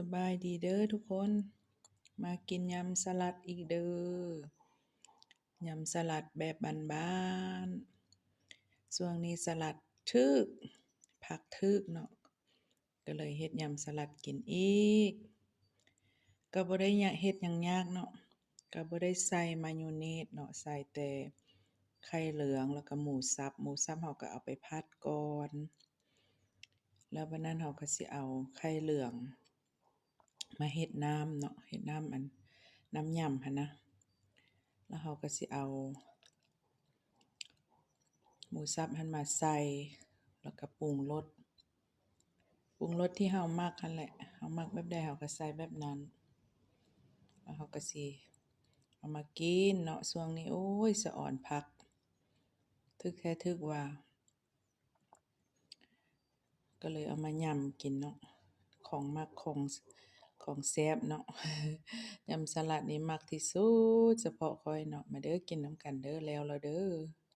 สบายดีเด้อทุกคนมากินยำสลัดอีกเด้อยำสลัดแบบบ้านๆช่วงนี้สลัดถึกผักถึกเนาะก็เลยเฮ็ดยำสลัดกินอีกก็บ่ได้เฮ็ดหยังยากเนาะก็บ่ได้ใส่มายองเนสเนาะใส่แต่ไข่เหลืองแล้วก็หมูสับเราก็เอาไปผัดก่อนแล้วบัดนั้นเราก็สิเอาไข่เหลืองมาเฮ็ดน้ำเนาะเฮ็ดน้ำน้ำยำหั้นนะแล้วเราก็สิเอาหมูสับหั้นมาใส่แล้วก็ปรุงรสที่เรามักหั้นแหละเรามักแบบใดเราก็ใส่แบบนั้นแล้วเราก็สิเอามากินเนาะช่วงนี้โอ้ยสะอ่อนผักทึกแท้ทึกว่าก็เลยเอามายำกินเนาะของมักของแซ่บเนาะ ยำสลัดนี่มักที่สุดเฉพาะข้อยเนาะมาเด้อกินนำกันเด้อแล้วเด้อ